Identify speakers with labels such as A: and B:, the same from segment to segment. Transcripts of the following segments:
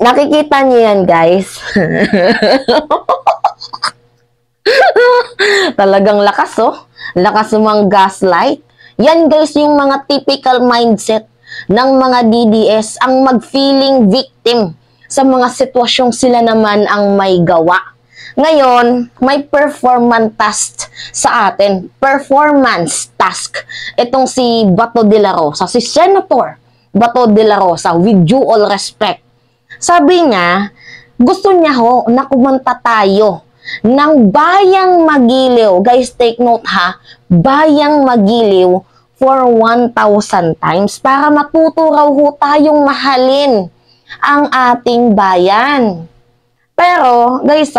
A: Nakikita niyo yan, guys? Talagang lakas, oh. Lakas ng gaslight. Yan, guys, yung mga typical mindset ng mga DDS, ang mag-feeling victim sa mga sitwasyong sila naman ang may gawa. Ngayon, may performance task sa atin. Performance task. Itong si Bato de la Rosa, si Senator Bato de la Rosa, with due all respect. Sabi niya, gusto niya ho na kumanta tayo ng Bayang Magiliw. Guys, take note ha, Bayang Magiliw for 1,000 times para matuto raw ho tayong mahalin ang ating bayan. Pero, guys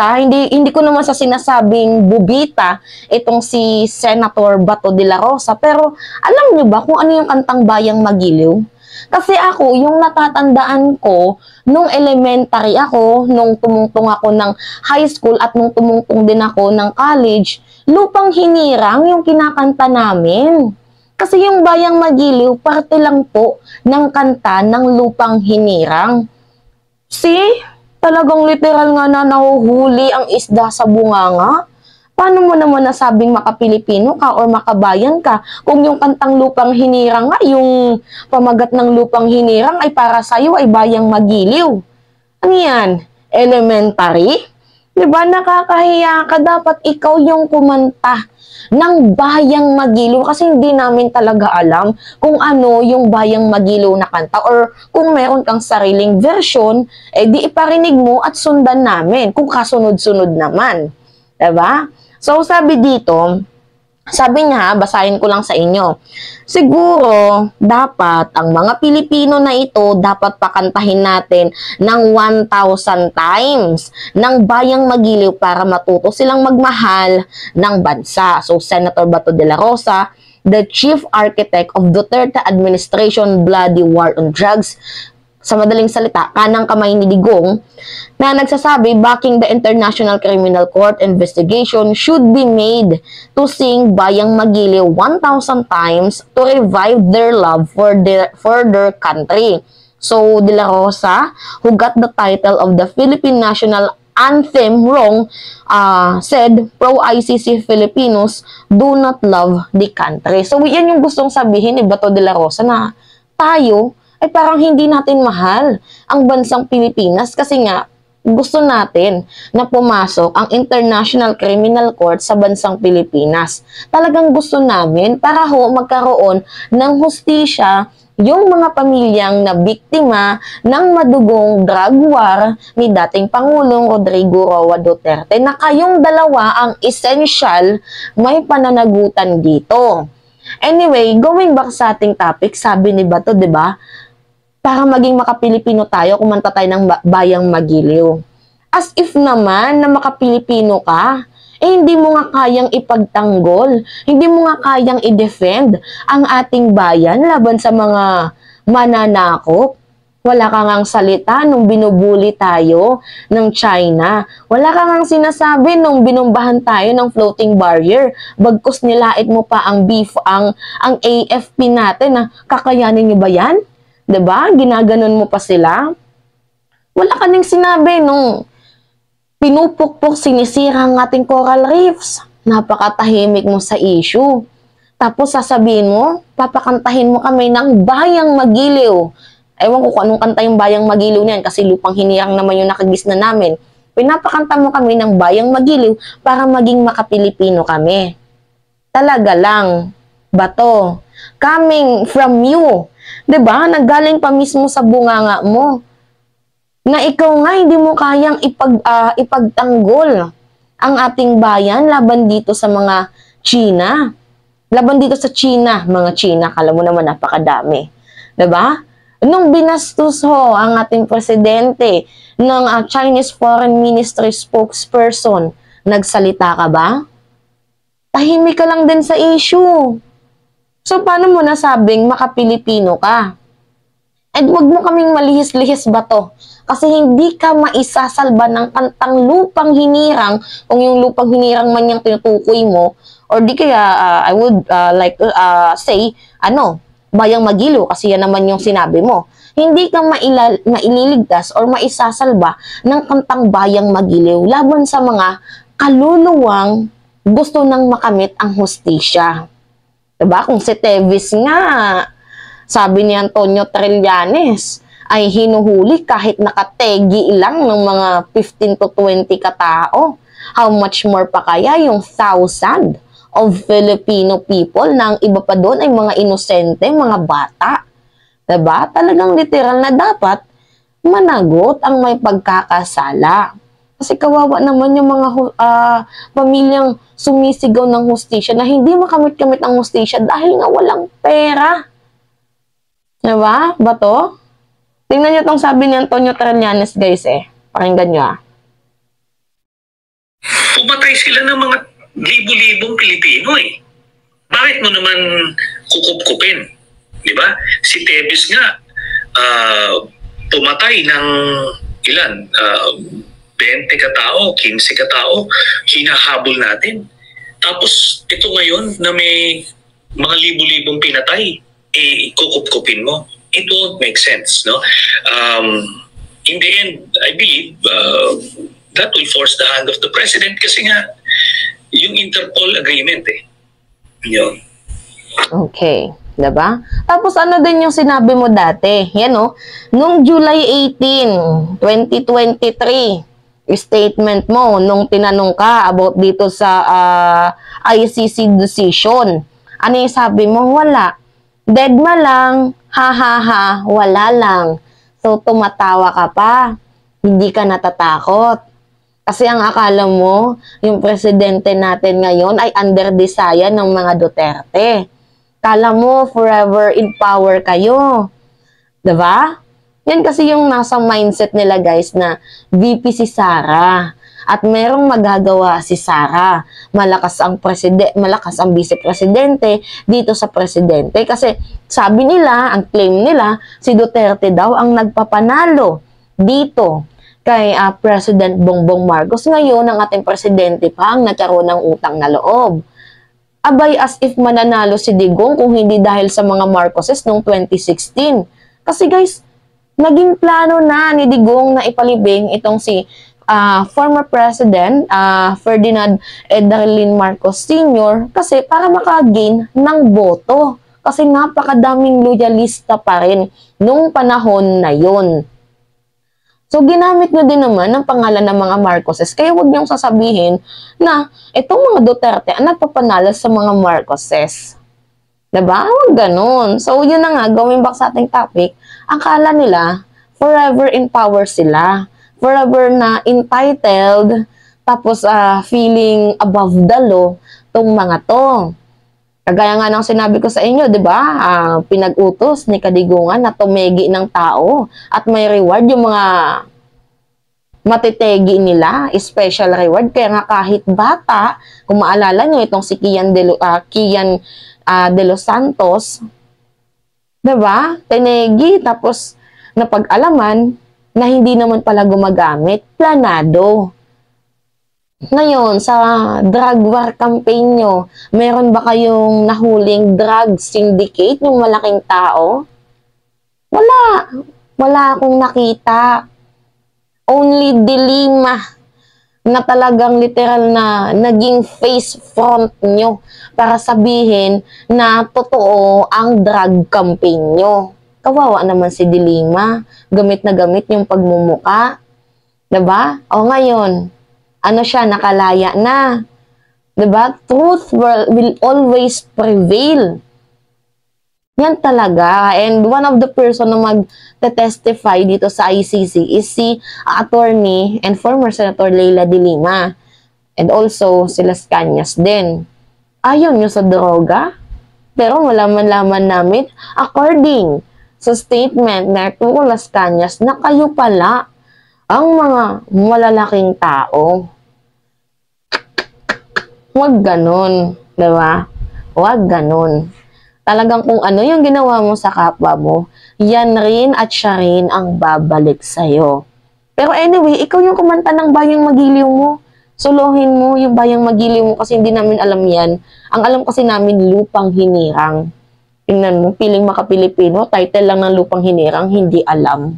A: hindi ko naman sa sinasabing bubita itong si Senator Bato de la Rosa. Pero, alam niyo ba kung ano yung kantang Bayang Magiliw? Kasi ako, yung natatandaan ko, nung elementary ako, nung tumungtong ako ng high school at nung tumungtong din ako ng college, Lupang Hinirang yung kinakanta namin. Kasi yung Bayang Magiliw, parte lang po ng kanta ng Lupang Hinirang. See? Talagang literal nga na nahuhuli ang isda sa bunganga. Paano mo naman nasabing makapilipino ka or makabayan ka kung yung kantang Lupang Hinirang nga, yung pamagat ng Lupang Hinirang ay para sa'yo ay Bayang Magiliw? Ano yan? Elementary? Diba nakakahiya ka? Dapat ikaw yung kumanta ng Bayang Magiliw kasi hindi namin talaga alam kung ano yung Bayang Magiliw na kanta or kung meron kang sariling version, di iparinig mo at sundan namin kung kasunod-sunod naman. Diba? So, sabi dito, sabi niya, basahin ko lang sa inyo. Siguro, dapat, ang mga Pilipino na ito, dapat pakantahin natin ng 1,000 times ng Bayang Magiliw para matuto silang magmahal ng bansa. So, Senator Bato de la Rosa, the chief architect of Duterte administration bloody war on drugs, sa madaling salita, kanang kamay ni Digong, na nagsasabi backing the International Criminal Court investigation should be made to sing Bayang Magiliw 1,000 times to revive their love for their country. So, De La Rosa, who got the title of the Philippine National Anthem wrong, said pro-ICC Filipinos do not love the country. So, yan yung gustong sabihin ni Bato de la Rosa na tayo ay parang hindi natin mahal ang bansang Pilipinas kasi nga gusto natin na pumasok ang International Criminal Court sa bansang Pilipinas. Talagang gusto namin para ho magkaroon ng hustisya yung mga pamilyang na biktima ng madugong drug war ni dating Pangulong Rodrigo Roa Duterte na kayong dalawa ang essential may pananagutan dito. Anyway, going back sa ating topic, sabi ni Bato, 'di ba? Para maging makapilipino tayo, kumanta tayo ng Bayang Magiliw. As if naman na makapilipino ka, hindi mo nga kayang ipagtanggol, hindi mo nga kayang i-defend ang ating bayan laban sa mga mananakop. Wala ka ngang salita nung binubuli tayo ng China. Wala ka ngang sinasabi nung binumbahan tayo ng floating barrier. Bagkus nilait mo pa ang AFP natin na kakayanin niyo ba yan? 'Di ba? Ginaganon mo pa sila. Wala ka nang sinabi nung pinupukpok, sinisira ang ating coral reefs. Napakatahimik mo sa issue. Tapos sasabihin mo, papakantahin mo kami ng Bayang Magiliw. Ewan ko kung anong kanta yung Bayang Magiliw niyan kasi Lupang Hinirang naman yung nakagisna namin. Pinapakanta mo kami ng Bayang Magiliw para maging makapilipino kami. Talaga lang, Bato, coming from you, 'di ba? Nanggaling pa mismo sa bunganga mo na ikaw nga hindi mo kayang ipagtanggol ang ating bayan laban dito sa mga China. Laban dito sa China, mga China, kala mo naman napakadami. 'Di ba? Nung binastos ho ang ating presidente ng Chinese Foreign Ministry spokesperson, nagsalita ka ba? Tahimik ka lang din sa issue. So, paano mo nasabing makapilipino ka? And wag mo kaming malihis-lihis, Bato. Kasi hindi ka maisasalba ng kantang Lupang Hinirang kung yung Lupang Hinirang man yung tinutukoy mo. Or di kaya, I would say, Bayang Magiliw kasi yan naman yung sinabi mo. hindi ka maililigtas or maisasalba ng kantang Bayang Magiliw laban sa mga kaluluwang gusto nang makamit ang hustisya. Diba? Kung si Tevis nga, sabi ni Antonio Trillanes, ay hinuhuli kahit nakategi lang ng mga 15 to 20 katao. How much more pa kaya yung 1,000 of Filipino people na ang iba pa doon ay mga inosente, mga bata. Diba? Talagang literal na dapat managot ang may pagkakasala. Kasi kawawa naman yung mga pamilyang sumisigaw ng hustisya na hindi makamit-kamit ang hustisya dahil nga walang pera. Diba? Ba to? Tingnan nyo itong sabi ni Antonio Trillanes, guys Pakinggan nyo
B: Pumatay sila ng mga libo-libong Pilipino Bakit mo naman kukup-kupin? Diba? Si Teves nga, pumatay ng ilan? 20 katao, 15 katao, hinahabol natin. Tapos, ito ngayon na may mga libo-libong pinatay, kukup-kupin mo. It won't make sense, no? In the end, I believe that will force the hand of the president kasi nga, yung Interpol agreement Yun.
A: Okay. Diba? Tapos ano din yung sinabi mo dati? Yan nung July 18, 2023, statement mo nung tinanong ka about dito sa ICC decision. Ano yung sabi mo? Wala. Deadma lang, ha ha ha, wala lang. So tumatawa ka pa, hindi ka natatakot. Kasi ang akala mo, yung presidente natin ngayon ay under desire ng mga Duterte. Kala mo forever in power kayo. Diba? Yan kasi yung nasa mindset nila guys na VP si Sara at merong magagawa si Sara. Malakas ang vice-presidente dito sa presidente kasi sabi nila, ang claim nila, si Duterte daw ang nagpapanalo dito kay President Bongbong Marcos. Ngayon, ang ating presidente pa ang nagkaroon ng utang na loob. Abay, as if mananalo si Digong kung hindi dahil sa mga Marcoses noong 2016. Kasi guys, naging plano na ni Digong na ipalibing itong si former President Ferdinand Darlene Marcos Sr. kasi para makagain ng boto. Kasi napakadaming loyalista pa rin nung panahon na yon. So, ginamit nyo din naman ang pangalan ng mga Marcoses. Kaya huwag niyong sasabihin na itong mga Duterte ang nagpapanalo sa mga Marcoses. Diba? Huwag ganun. So, yun na nga, going back sa ating topic, akala nila, forever in power sila. Forever na entitled, tapos feeling above the law, tong mga to. Kagaya nga ng sinabi ko sa inyo, di ba? Pinag-utos ni Kadigungan na tumegi ng tao at may reward yung mga matitegi nila, special reward. Kaya nga kahit bata, kung maalala nyo itong si Kian de los Santos, di ba? Tinegi, tapos napag-alaman na hindi naman pala gumagamit, planado. Ngayon, sa drug war campaign nyo, meron ba kayong nahuling drug syndicate, yung malaking tao? Wala. Wala akong nakita. Only dilima na talagang literal na naging face front nyo para sabihin na totoo ang drug campaign nyo. Kawawa naman si Dilima. Gamit na gamit yung pagmumuka. Diba? O ngayon, ano siya, nakalaya na. Diba? Truth will always prevail. Yan talaga. And one of the person na mag-testify dito sa ICC is si attorney and former Senator Leila de Lima. And also si Las Cañas din. Ayaw nyo sa droga? Pero malaman-laman namin, according sa statement na Arturo Las Cañas, na kayo pala ang mga malalaking tao. Huwag ganun, diba? Huwag ganun. Talagang kung ano yung ginawa mo sa kapwa mo, yan rin at siya rin ang babalik sa'yo. Pero anyway, ikaw yung kumanta ng Bayang Magiliw mo. Solohin mo yung Bayang Magiliw mo kasi hindi namin alam yan. Ang alam kasi namin, Lupang Hinirang. Tingnan mo, piling maka-Pilipino, title lang ng Lupang Hinirang, hindi alam.